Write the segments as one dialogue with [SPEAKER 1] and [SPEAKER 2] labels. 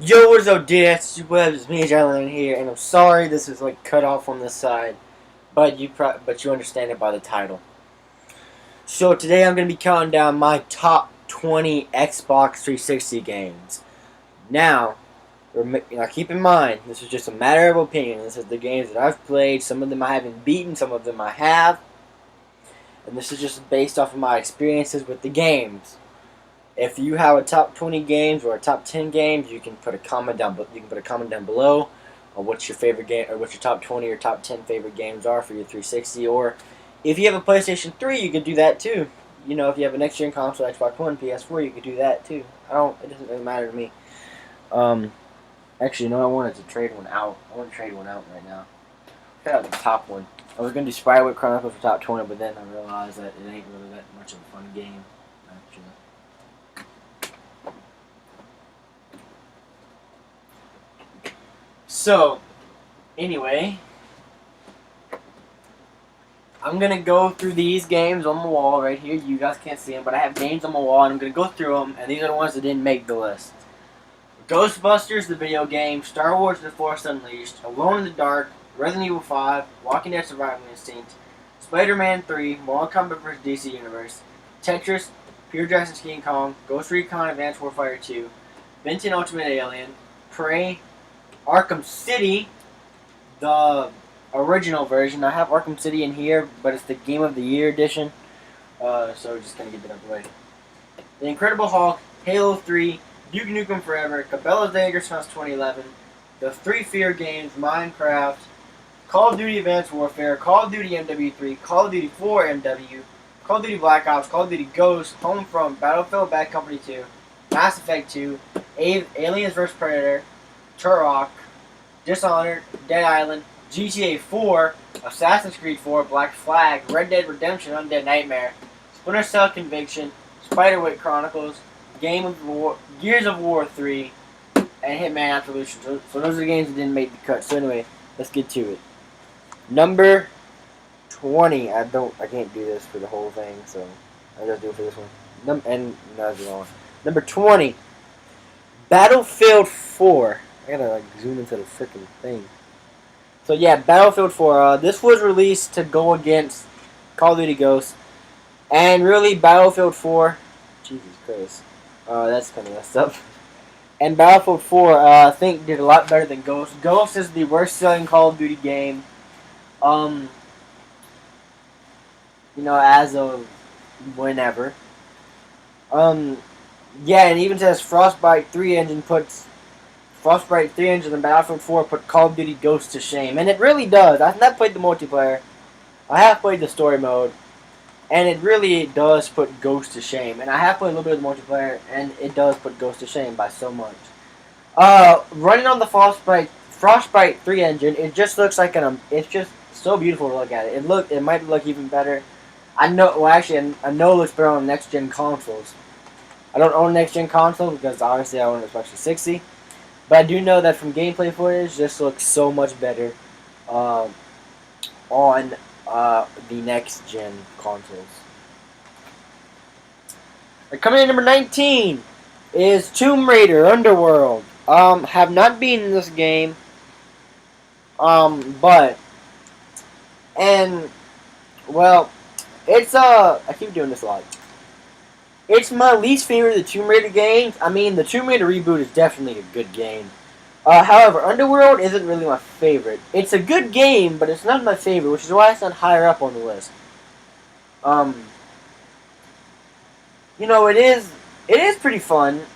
[SPEAKER 1] Yo, what is up, DS? It's me, Jalen here, and I'm sorry this is like cut off on this side, but you understand it by the title. So today I'm gonna be counting down my top 20 Xbox 360 games. Now, keep in mind this is just a matter of opinion. This is the games that I've played. Some of them I haven't beaten, some of them I have, and this is just based off of my experiences with the games. If you have a top 20 games or a top 10 games, you can put a comment down. You can put a comment down below on what your favorite game or what your top 20 or top 10 favorite games are for your 360. Or if you have a PlayStation 3, you could do that too. You know, if you have a next gen console, Xbox One, PS4, you could do that too. It doesn't really matter to me. Um, Actually, no, I wanted to trade one out. I want to trade one out right now. Cut out the top one. I was gonna do Spyware Chronicles for top 20, but then I realized that it ain't really that much of a fun game. Actually. So, anyway, I'm going to go through these games on the wall right here. You guys can't see them, but I have games on the wall, and I'm going to go through them, and these are the ones that didn't make the list. Ghostbusters, the video game, Star Wars The Force Unleashed, Alone in the Dark, Resident Evil 5, Walking Dead Survival Instinct, Spider-Man 3, Mortal Kombat vs. DC Universe, Tetris, Pure Jackson's King Kong, Ghost Recon Advanced Warfare 2, Benton Ultimate Alien, Prey, Arkham City, the original version. I have Arkham City in here, but it's the Game of the Year edition. So just gonna get that out of the way. The Incredible Hulk, Halo 3, Duke Nukem Forever, Cabela's Dagger since 2011, the Three Fear games, Minecraft, Call of Duty Advanced Warfare, Call of Duty MW3, Call of Duty 4 MW, Call of Duty Black Ops, Call of Duty Ghost, Homefront, Battlefield Bad Company 2, Mass Effect 2, Aliens vs. Predator, Turok, Dishonored, Dead Island, GTA 4, Assassin's Creed 4, Black Flag, Red Dead Redemption, Undead Nightmare, Splinter Cell Conviction, Spiderwick Chronicles, Gears of War 3, and Hitman Absolution. So those are the games that didn't make the cut. So anyway, let's get to it. Number 20. I can't do this for the whole thing, so I gotta do it for this one. That's wrong. Number 20. Battlefield 4. I gotta like zoom into the freaking thing. So yeah, Battlefield 4. This was released to go against Call of Duty Ghosts, and really Battlefield 4. Jesus Christ, that's kind of messed up. And Battlefield 4, I think, did a lot better than Ghost. Ghost is the worst-selling Call of Duty game. As of whenever. Yeah, and even says Frostbite 3 engine and Battlefield 4 put Call of Duty Ghosts to shame. And it really does. I've not played the multiplayer. I have played the story mode. And it really does put Ghosts to shame. And I have played a little bit of the multiplayer, and it does put Ghosts to shame by so much. Running on the Frostbite 3 engine, it just looks like it's just so beautiful to look at it. It might look even better. I know it looks better on next-gen consoles. I don't own a next-gen console because obviously I own an Xbox 360. But I do know that from gameplay footage, this looks so much better on the next-gen consoles. Coming in number 19 is Tomb Raider Underworld. Have not been in this game. I keep doing this a lot. It's my least favorite of the Tomb Raider games. I mean, the Tomb Raider reboot is definitely a good game. However, Underworld isn't really my favorite. It's a good game, but it's not my favorite, which is why it's not higher up on the list. It is pretty fun.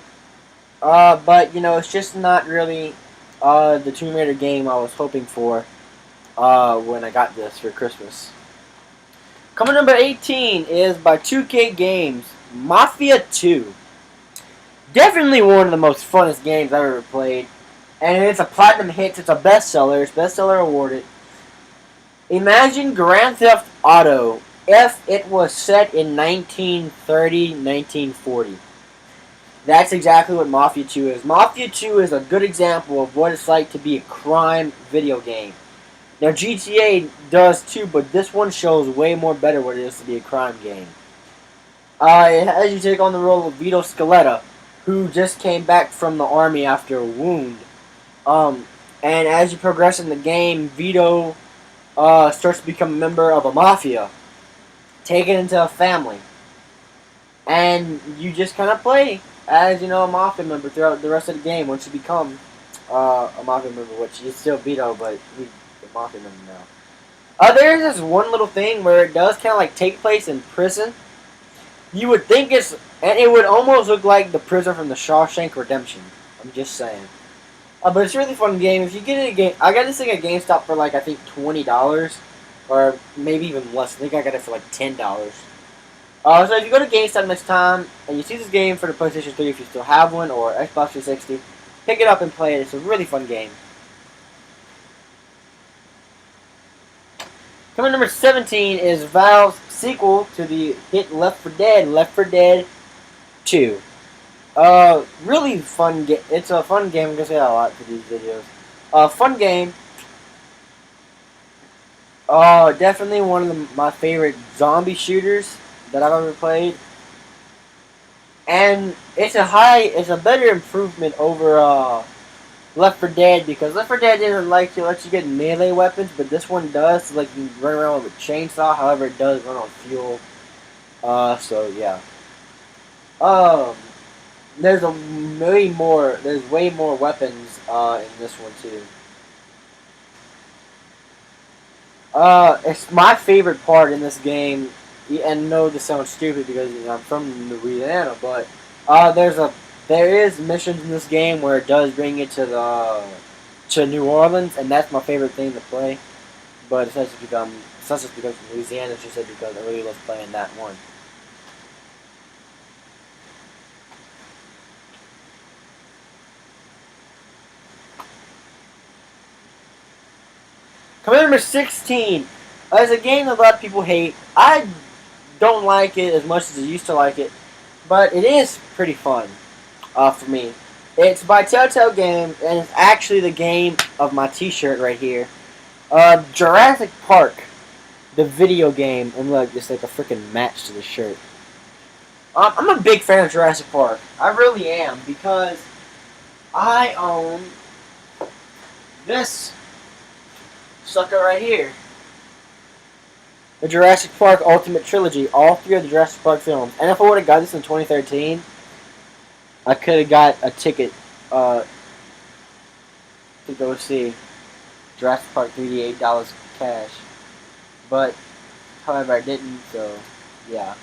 [SPEAKER 1] But it's just not really the Tomb Raider game I was hoping for when I got this for Christmas. Coming number 18 is by 2K Games, Mafia 2. Definitely one of the most funnest games I've ever played. And it's a platinum hit. It's a bestseller. It's bestseller awarded. Imagine Grand Theft Auto if it was set in 1930, 1940. That's exactly what Mafia 2 is. Mafia 2 is a good example of what it's like to be a crime video game. Now GTA does too, but this one shows way more better what it is to be a crime game. It has you take on the role of Vito Scaletta, who just came back from the army after a wound. Um, and as you progress in the game, Vito starts to become a member of a mafia, taken into a family, and you just kind of play as a mafia member throughout the rest of the game. Once you become a mafia member, which is still Vito, but he's a mafia member now. There is this one little thing where it does kind of like take place in prison. You would think and it would almost look like the prison from the Shawshank Redemption. I'm just saying. But it's a really fun game. If you get it a game, I got this thing at GameStop for like I think $20, or maybe even less. I think I got it for like $10. So if you go to GameStop next time and you see this game for the PlayStation 3, if you still have one, or Xbox 360, pick it up and play it. It's a really fun game. Coming number 17 is Valve's sequel to the hit Left 4 Dead, Left 4 Dead 2. Really fun game. It's a fun game. I'm gonna say that a lot for these videos. Fun game. Definitely one of my favorite zombie shooters that I've ever played. And it's a better improvement over Left 4 Dead, because Left 4 Dead didn't let you get melee weapons, but this one does. So, like, you can run around with a chainsaw. However, it does run on fuel. So yeah. There's way more weapons in this one too. It's my favorite part in this game, and no, this sounds stupid because I'm from Louisiana, but there is missions in this game where it does bring you to New Orleans, and that's my favorite thing to play. But it's not just because from Louisiana. It's just because I really love playing that one. Coming number 16 is a game that a lot of people hate. I don't like it as much as I used to like it, but it is pretty fun for me. It's by Telltale Games, and it's actually the game of my T-shirt right here. Jurassic Park, the video game, and look, it's like a freaking match to the shirt. I'm a big fan of Jurassic Park. I really am, because I own this sucker right here. The Jurassic Park Ultimate Trilogy. All three of the Jurassic Park films. And if I would have got this in 2013, I could have got a ticket to go see Jurassic Park 3D $8 cash. But, however, I didn't, so, yeah.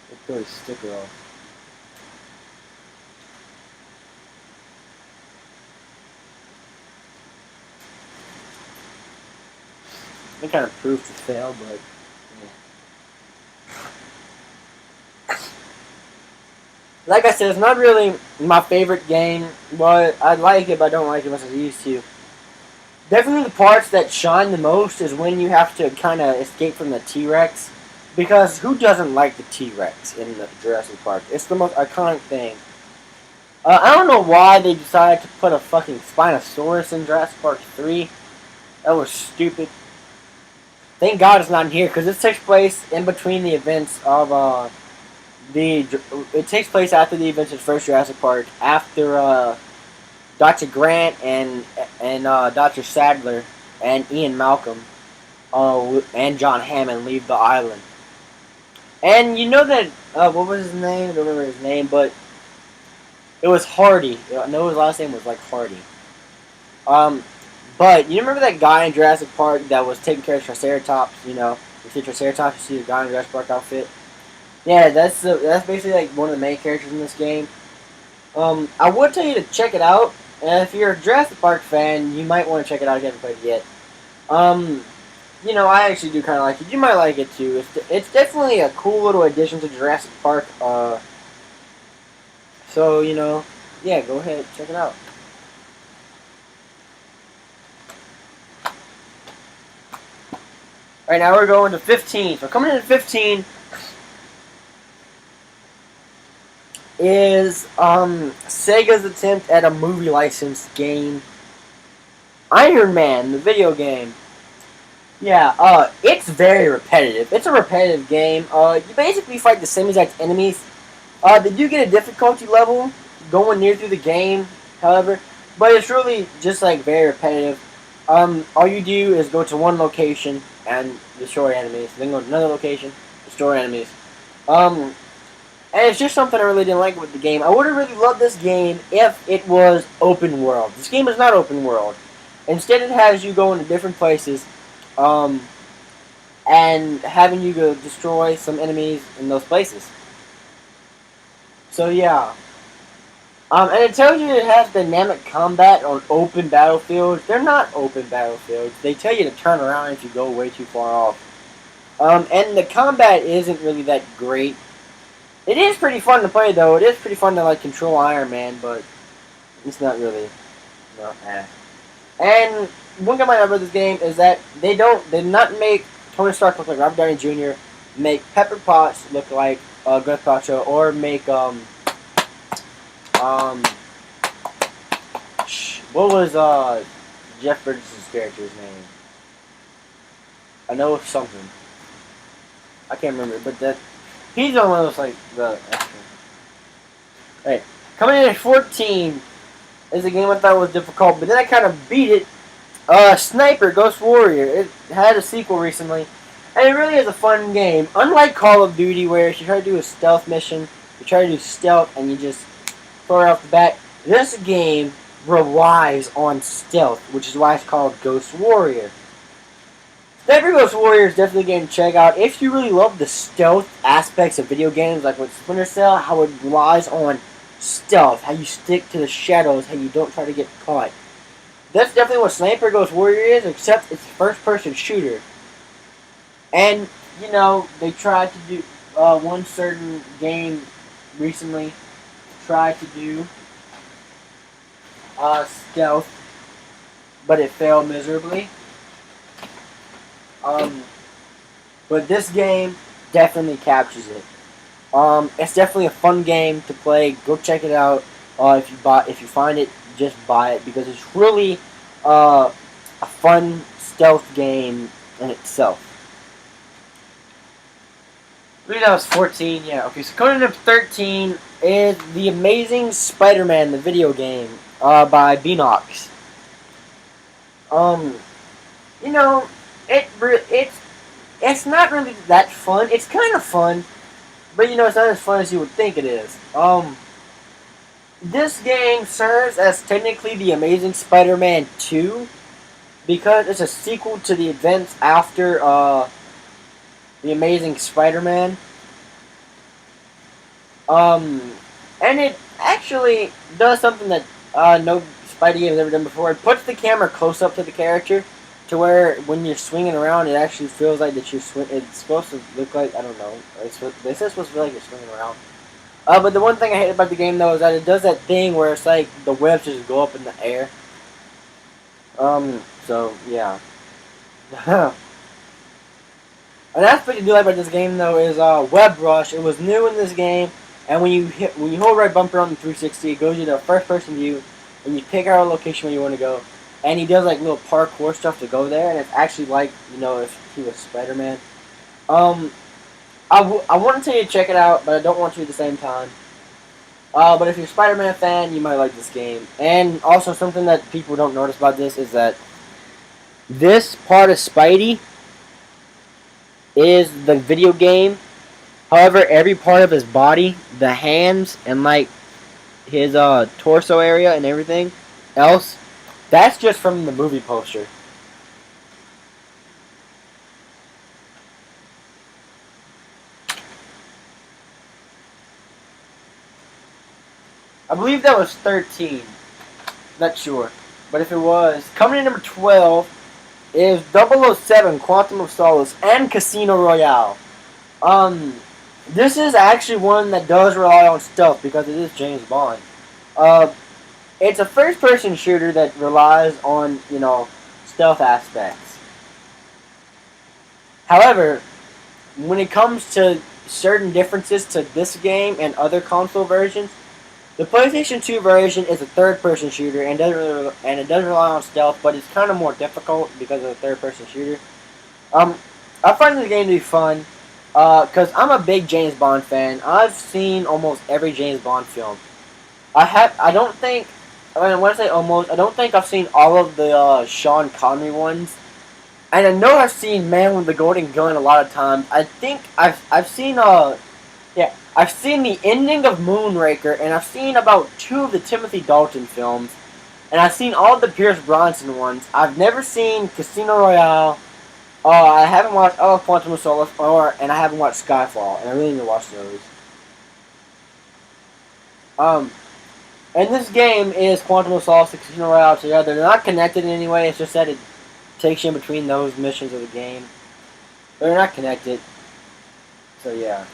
[SPEAKER 1] Let's go to sticker off. It kind of proved to fail, but yeah. Like I said, it's not really my favorite game, but I like it, but I don't like it as much as I used to. Definitely the parts that shine the most is when you have to kind of escape from the T-Rex, because who doesn't like the T-Rex in the Jurassic Park? It's the most iconic thing. I don't know why they decided to put a fucking Spinosaurus in Jurassic Park 3. That was stupid. Thank God it's not in here, because this takes place in between the events of it takes place after the events of first Jurassic Park, after Dr. Grant and Dr. Sadler and Ian Malcolm and John Hammond leave the island. And you know that what was his name? I don't remember his name, but it was Hardy. I know his last name was like Hardy. But you remember that guy in Jurassic Park that was taking care of Triceratops? You know, you see Triceratops, you see the guy in Jurassic Park outfit. Yeah, that's basically like one of the main characters in this game. I would tell you to check it out, and if you're a Jurassic Park fan, you might want to check it out if you haven't played it yet. You know, I actually do kind of like it. You might like it too. It's definitely a cool little addition to Jurassic Park. So you know, yeah, go ahead, check it out. Alright, now we're going to 15. So coming in at 15 is Sega's attempt at a movie license game. Iron Man, the video game. Yeah, it's very repetitive. It's a repetitive game. You basically fight the same exact enemies. They do get a difficulty level going near through the game, however, but it's really just like very repetitive. All you do is go to one location and destroy enemies, then go to another location, destroy enemies. Um, and it's just something I really didn't like with the game. I would have really loved this game if it was open world. This game is not open world. Instead, it has you go into different places, um, and having you go destroy some enemies in those places. So yeah, and it tells you it has dynamic combat on open battlefields. They're not open battlefields. They tell you to turn around if you go way too far off. And the combat isn't really that great. It is pretty fun to play though. It is pretty fun to like control Iron Man, but it's not really. No, eh. And one thing I like about this game is that they did not make Tony Stark look like Robert Downey Jr., make Pepper Potts look like Gwyneth Paltrow, or make um what was Jeff Bridges' character's name? I know it's something. I can't remember, but that he's on one of those like the. Hey, coming in at 14 is a game I thought was difficult, but then I kind of beat it. Sniper Ghost Warrior. It had a sequel recently, and it really is a fun game. Unlike Call of Duty, where if you try to do a stealth mission, you try to do stealth and you just throw it off the bat. This game relies on stealth, which is why it's called Ghost Warrior. Sniper Ghost Warrior is definitely a game to check out if you really love the stealth aspects of video games, like with Splinter Cell, how it relies on stealth, how you stick to the shadows, how you don't try to get caught. That's definitely what Sniper Ghost Warrior is, except it's a first-person shooter. And, you know, they tried to do, one certain game recently tried to do stealth, but it failed miserably. But this game definitely captures it. It's definitely a fun game to play. Go check it out. If you find it, just buy it because it's really a fun stealth game in itself. I believe that was 14. Yeah. Okay. So coming up 13 is The Amazing Spider-Man, the video game, by Beanox. You know, it's not really that fun. It's kind of fun, but you know, it's not as fun as you would think it is. This game serves as technically The Amazing Spider-Man 2 because it's a sequel to the events after The Amazing Spider-Man. And it actually does something that no Spidey game has ever done before. It puts the camera close up to the character to where when you're swinging around, it actually feels like that you're it's supposed to look like, I don't know. They say it's supposed to feel like you're swinging around. But the one thing I hate about the game though is that it does that thing where it's like the webs just go up in the air. So yeah. An aspect I do like about this game though is Web Rush. It was new in this game, and when you hold right bumper on the 360, it goes you to a first person view, and you pick out a location where you want to go. And he does like little parkour stuff to go there, and it's actually like, you know, if he was Spider-Man. I want to tell you to check it out, but I don't want to at the same time. But if you're a Spider-Man fan, you might like this game. And also something that people don't notice about this is that this part of Spidey is the video game. However, every part of his body, the hands and like his torso area and everything else, that's just from the movie poster. I believe that was 13. Not sure. But if it was, coming in number 12 is 007 Quantum of Solace and Casino Royale. This is actually one that does rely on stealth because it is James Bond. It's a first-person shooter that relies on, you know, stealth aspects. However, when it comes to certain differences to this game and other console versions, the PlayStation 2 version is a third-person shooter and it does rely on stealth, but it's kind of more difficult because of a third-person shooter. I find this game to be fun. Cause I'm a big James Bond fan. I've seen almost every James Bond film. I don't think. I mean, when I say almost, I don't think I've seen all of the Sean Connery ones. And I know I've seen Man with the Golden Gun a lot of times. I think I've seen yeah, I've seen the ending of Moonraker, and I've seen about 2 of the Timothy Dalton films, and I've seen all of the Pierce Bronson ones. I've never seen Casino Royale. I haven't watched Quantum of Solace, and I haven't watched Skyfall, and I really need to watch those. Um, and this game is Quantum of Solace and Casino Royale together. They're not connected in any way. It's just that it takes you in between those missions of the game. They're not connected. So yeah.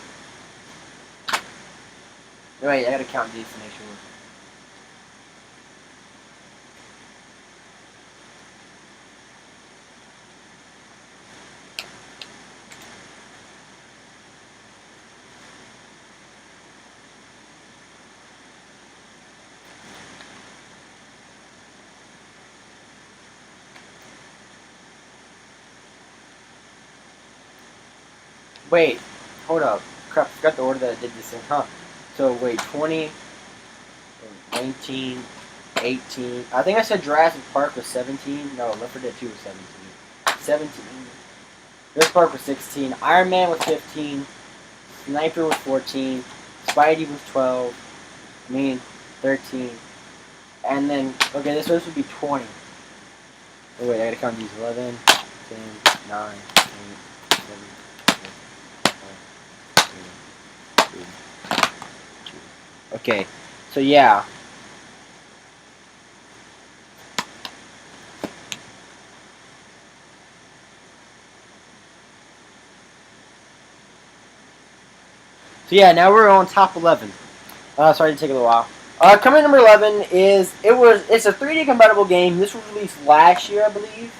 [SPEAKER 1] Wait, I gotta count these to make sure. Wait, hold up. Crap, I forgot the order that I did this in, huh? So wait, 20, 19, 18. I think I said Jurassic Park was 17. No, Left 4 Dead 2 was 17. 17. Jurassic Park was 16. Iron Man was 15. Sniper was 14. Spidey was 12. Me, 13. And then, okay, this would be 20. Oh, wait, I gotta count these. 11, 10, 9, 8, 7, 6, 5, 4, 3, 2. Okay, so yeah. So yeah, now we're on top 11. Sorry to take a little while. Coming number 11 is it's a 3D compatible game. This was released last year, I believe.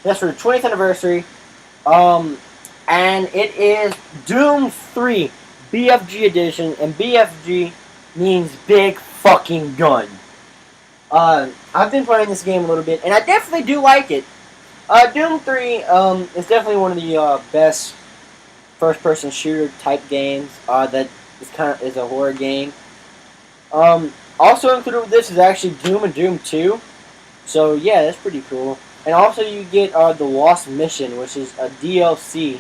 [SPEAKER 1] That's for the 20th anniversary. And it is Doom 3 BFG edition, and BFG means big fucking gun. I've been playing this game a little bit, and I definitely do like it. Doom 3 is definitely one of the best first-person shooter type games that is a horror game. Also included with this is actually Doom and Doom 2. So yeah, that's pretty cool. And also you get the Lost Mission, which is a DLC,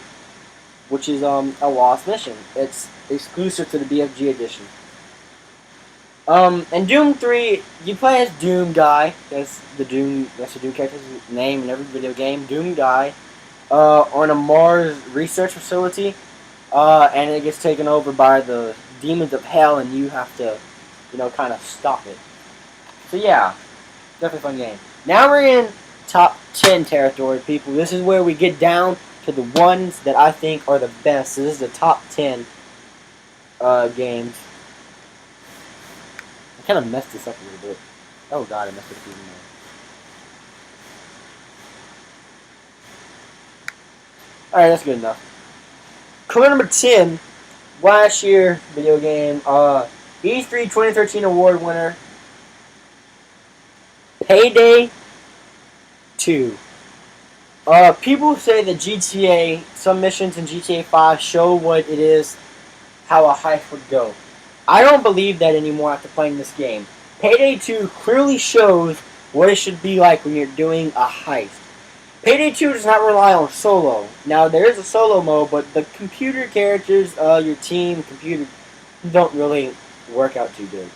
[SPEAKER 1] which is a Lost Mission. It's exclusive to the BFG edition. And Doom 3, you play as Doom Guy. That's the Doom character's name in every video game. Doom Guy, on a Mars research facility, and it gets taken over by the demons of hell, and you have to, kind of stop it. So yeah, definitely a fun game. Now we're in top 10 territory, people. This is where we get down to the ones that I think are the best. So this is the top 10 games. I kind of messed this up a little bit. Oh god, I messed it up even more. Alright, that's good enough. Coming number 10, last year video game, E3 2013 award winner, Payday 2. People say that GTA, some missions in GTA 5 show what it is, how a heist would go. I don't believe that anymore after playing this game. Payday 2 clearly shows what it should be like when you're doing a heist. Payday 2 does not rely on solo. Now, there is a solo mode, but the computer characters, your team, computer, don't really work out too good.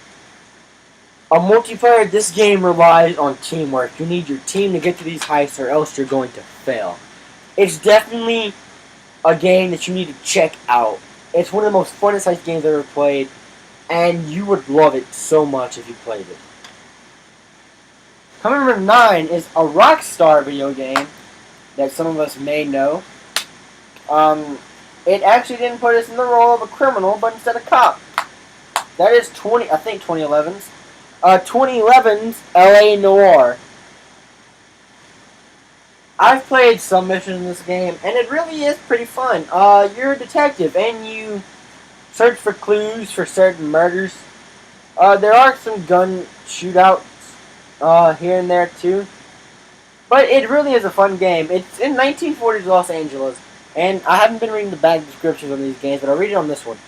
[SPEAKER 1] A multiplayer, this game relies on teamwork. You need your team to get to these heists or else you're going to fail. It's definitely a game that you need to check out. It's one of the most funnest heist games I've ever played, and you would love it so much if you played it. Coming number 9 is a Rockstar video game that some of us may know. It actually didn't put us in the role of a criminal, but instead a cop. That is 2011's 2011's L.A. Noire. I've played some missions in this game, and it really is pretty fun. You're a detective, and you search for clues for certain murders. There are some gun shootouts here and there too. But it really is a fun game. It's in 1940s Los Angeles, and I haven't been reading the back descriptions on these games, but I'll read it on this one.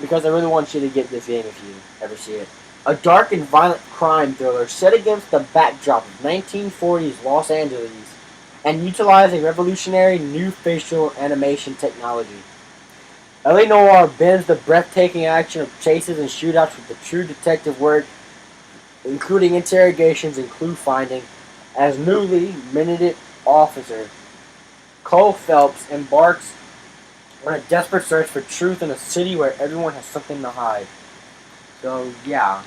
[SPEAKER 1] Because I really want you to get this game if you ever see it. A dark and violent crime thriller set against the backdrop of 1940s Los Angeles and utilizing revolutionary new facial animation technology. LA Noir bends the breathtaking action of chases and shootouts with the true detective work, including interrogations and clue finding, as newly minted officer Cole Phelps embarks on a desperate search for truth in a city where everyone has something to hide. So, yeah.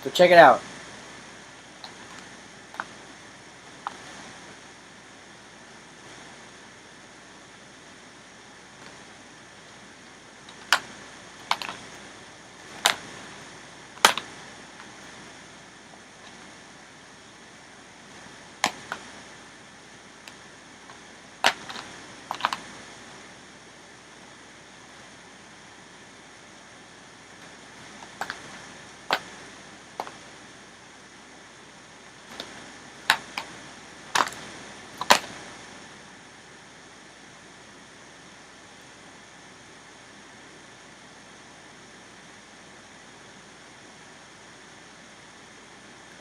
[SPEAKER 1] So check it out.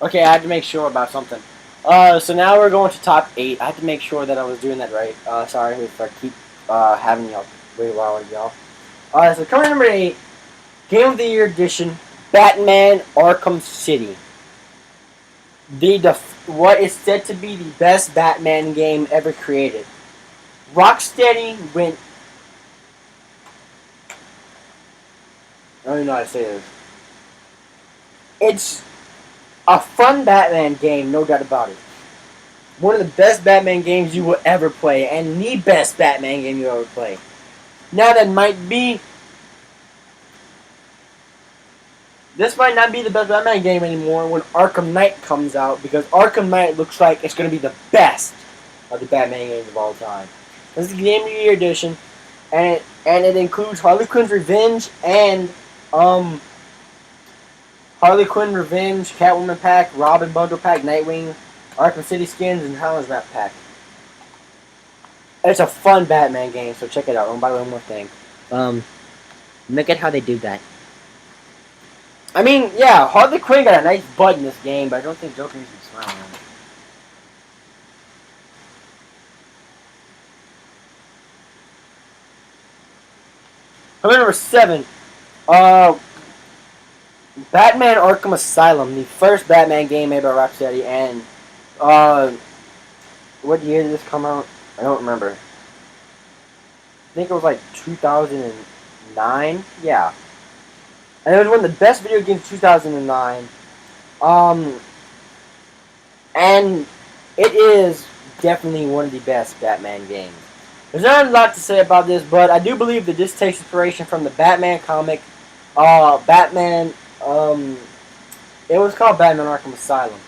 [SPEAKER 1] Okay, I had to make sure about something. So now we're going to top 8. I had to make sure that I was doing that right. Sorry if I keep having y'all wait a while, y'all. So coming number 8, Game of the Year edition, Batman Arkham City. What is said to be the best Batman game ever created. Rocksteady went. I don't even know how to say this. It's a fun Batman game, no doubt about it. One of the best Batman games you will ever play, and the best Batman game you ever play. Now that might be. This might not be the best Batman game anymore when Arkham Knight comes out, because Arkham Knight looks like it's going to be the best of the Batman games of all time. This is the Game of the Year edition, and it includes Harley Quinn's Revenge and Harley Quinn Revenge, Catwoman pack, Robin bundle pack, Nightwing, Arkham City skins, and Howl's Map pack. It's a fun Batman game, so check it out. Oh, by the way, one more thing. Look at how they do that. I mean, yeah, Harley Quinn got a nice butt in this game, but I don't think Joker needs to be smiling on it. Number 7, Batman Arkham Asylum, the first Batman game made by Rocksteady, and what year did this come out? I don't remember. I think it was like 2009. Yeah, and it was one of the best video games of 2009. And it is definitely one of the best Batman games. There's not a lot to say about this, but I do believe that this takes inspiration from the Batman comic. Batman, it was called Batman Arkham Asylum.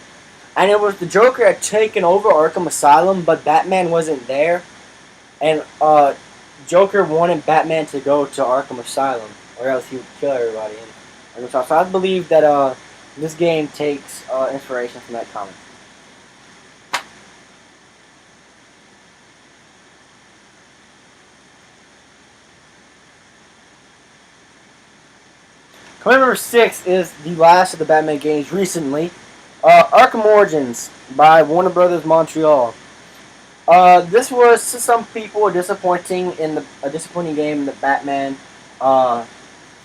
[SPEAKER 1] And it was the Joker had taken over Arkham Asylum, but Batman wasn't there. And, Joker wanted Batman to go to Arkham Asylum, or else he would kill everybody. And so I believe that, this game takes, inspiration from that comic. Coming number 6 is the last of the Batman games recently. Arkham Origins by Warner Brothers Montreal. This was to some people a disappointing game in the Batman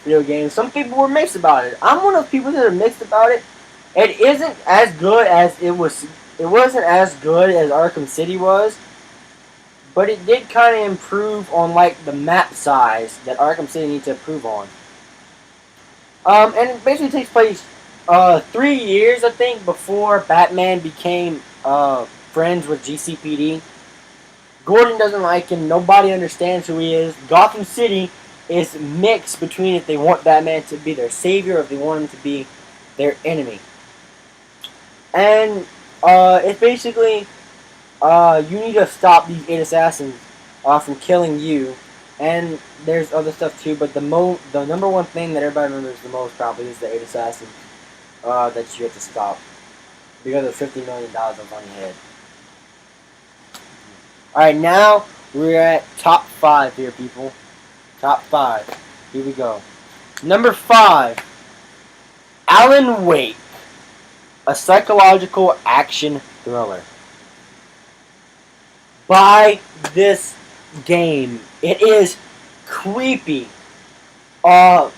[SPEAKER 1] video game. Some people were mixed about it. I'm one of the people that are mixed about it. It isn't as good as it was. It wasn't as good as Arkham City was, but it did kind of improve on like the map size that Arkham City needs to improve on. And it basically takes place 3 years, I think, before Batman became friends with GCPD. Gordon doesn't like him. Nobody understands who he is. Gotham City is mixed between if they want Batman to be their savior or if they want him to be their enemy. And it's basically you need to stop these 8 assassins from killing you. And there's other stuff too, but the number one thing that everybody remembers the most probably is the 8 assassins that you have to stop. because of $50 million on your head. Alright, now we're at top 5 here, people. Top 5. Here we go. Number 5. Alan Wake. A psychological action thriller. Buy this game. It is creepy. The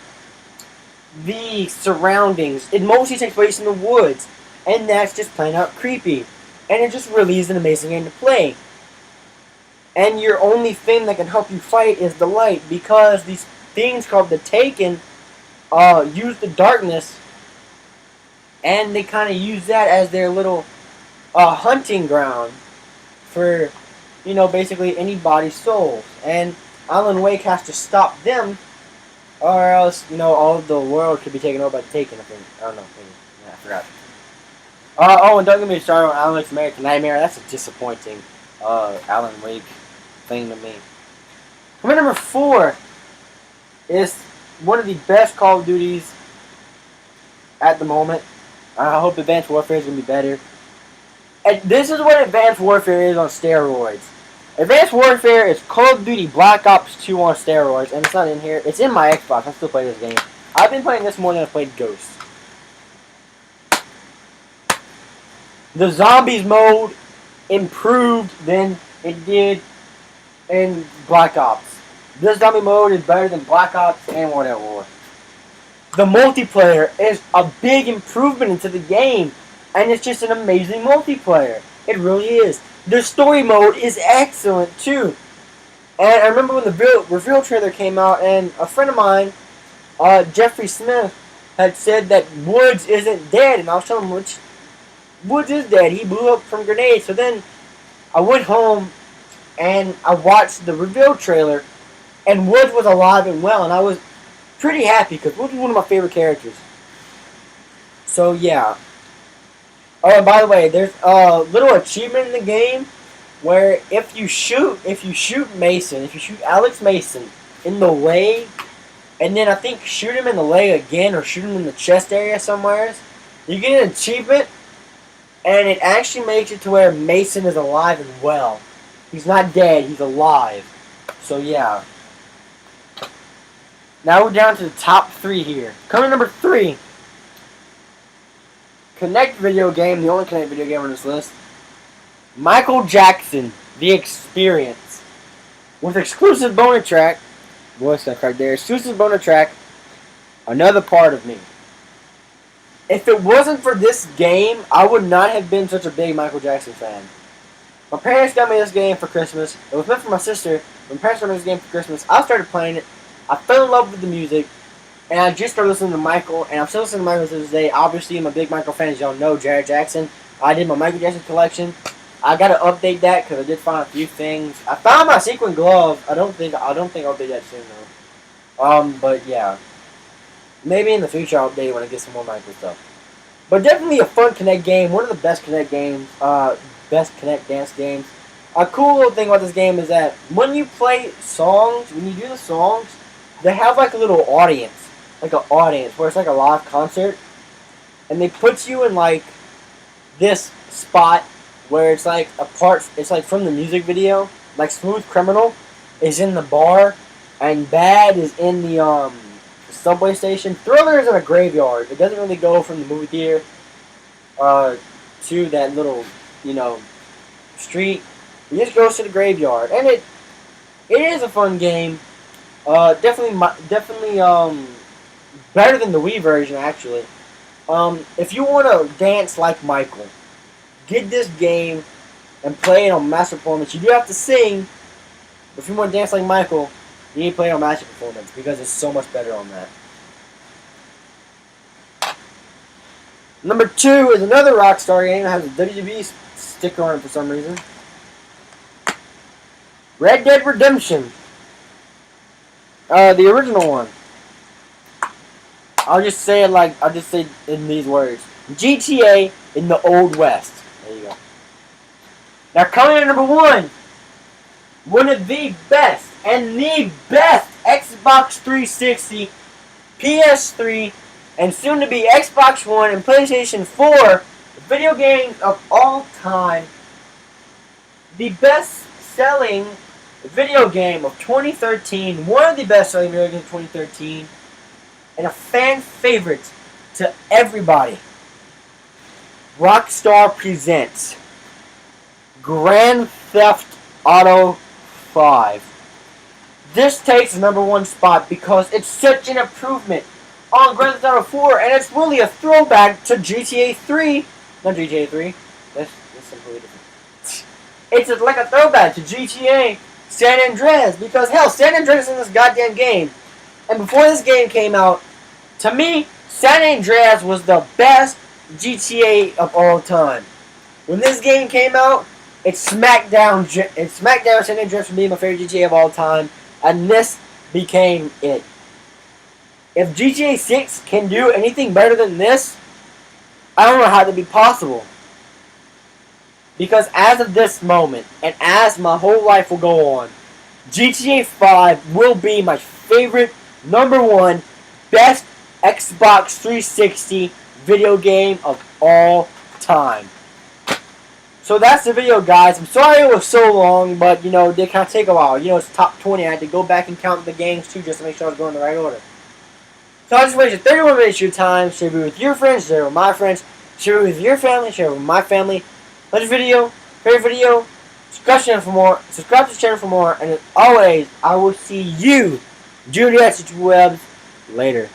[SPEAKER 1] surroundings. It mostly takes place in the woods. And that's just plain out creepy. And it just really is an amazing game to play. And your only thing that can help you fight is the light, because these things called the Taken use the darkness, and they kind of use that as their little hunting ground for, you know, basically anybody's souls. And Alan Wake has to stop them, or else, you know, all of the world could be taken over by the Taken, I think. I don't know. Yeah, I forgot. Oh, and don't get me started on Alan Wake's American Nightmare. That's a disappointing Alan Wake thing to me. Coming number 4 is one of the best Call of Duties at the moment. I hope Advanced Warfare is going to be better. And this is what Advanced Warfare is on steroids. Advanced Warfare is Call of Duty Black Ops 2 on steroids, and it's not in here. It's in my Xbox. I still play this game. I've been playing this more than I played Ghost. The zombies mode improved than it did in Black Ops. This zombie mode is better than Black Ops and World at War. The multiplayer is a big improvement into the game, and it's just an amazing multiplayer. It really is. The story mode is excellent too. And I remember when the reveal trailer came out, and a friend of mine, Jeffrey Smith, had said that Woods isn't dead, and I was telling him, Woods is dead. He blew up from grenades. So then I went home and I watched the reveal trailer, and Woods was alive and well, and I was pretty happy because Woods was one of my favorite characters. So yeah. Oh, and by the way, there's a little achievement in the game where if you shoot Alex Mason in the leg, and then I think shoot him in the leg again or shoot him in the chest area somewhere, you get an achievement. And it actually makes it to where Mason is alive and well. He's not dead, he's alive. So yeah. Now we're down to the top 3 here. Coming number 3. Kinect video game, the only Kinect video game on this list. Michael Jackson, The Experience. With exclusive bonus track. Voice that right there. Exclusive bonus track. Another Part of Me. If it wasn't for this game, I would not have been such a big Michael Jackson fan. My parents got me this game for Christmas. It was meant for my sister. When my parents got me this game for Christmas, I started playing it. I fell in love with the music, and I just started listening to Michael, and I'm still listening to Michael to this day. Obviously, I'm a big Michael fan, as y'all know, Jared Jackson. I did my Michael Jackson collection. I gotta update that because I did find a few things. I found my sequin glove. I don't think I'll update that soon though. But yeah. Maybe in the future I'll update it when I get some more Michael stuff. But definitely a fun Kinect game. One of the best Kinect games. Best Kinect dance games. A cool little thing about this game is that when you play songs, when you do the songs, they have like a little audience. Like an audience where it's like a live concert. And they put you in like this spot where it's like a part, it's like from the music video. Like Smooth Criminal is in the bar. And Bad is in the subway station. Thriller is in a graveyard. It doesn't really go from the movie theater to that little, you know, street. It just goes to the graveyard, and it is a fun game. Definitely better than the Wii version actually. If you want to dance like Michael, get this game and play it on Master Performance. You do have to sing. If you want to dance like Michael, you need to play it on Master Performance because it's so much better on that. Number 2 is another Rockstar game that has a WWE sticker on it for some reason. Red Dead Redemption. The original one. I'll just say it in these words. GTA in the Old West. There you go. Now coming in number 1. One of the best and the best Xbox 360, PS3, and soon to be Xbox One and PlayStation 4 video games of all time, the best-selling video game of 2013, one of the best-selling video games of 2013, and a fan favorite to everybody. Rockstar presents Grand Theft Auto 5. This takes the #1 spot because it's such an improvement on Grand Theft Auto 4, and it's really a throwback to GTA 3. Not GTA 3. That's completely different. It's like a throwback to GTA San Andreas, because hell, San Andreas is in this goddamn game. And before this game came out, to me, San Andreas was the best GTA of all time. When this game came out, it smacked down San Andreas from being my favorite GTA of all time, and this became it. If GTA 6 can do anything better than this, I don't know how that be possible. Because as of this moment, and as my whole life will go on, GTA 5 will be my favorite, #1, best Xbox 360 video game of all time. So that's the video, guys. I'm sorry it was so long, but, you know, it did kind of take a while. You know, it's top 20. I had to go back and count the games, too, just to make sure I was going in the right order. So I just wasted 31 minutes of your time. Share it with your friends, share it with my friends, share it with your family, share it with my family. Like this video, favorite video, subscribe to the channel for more, and as always, I will see you, Junior at Webs, later.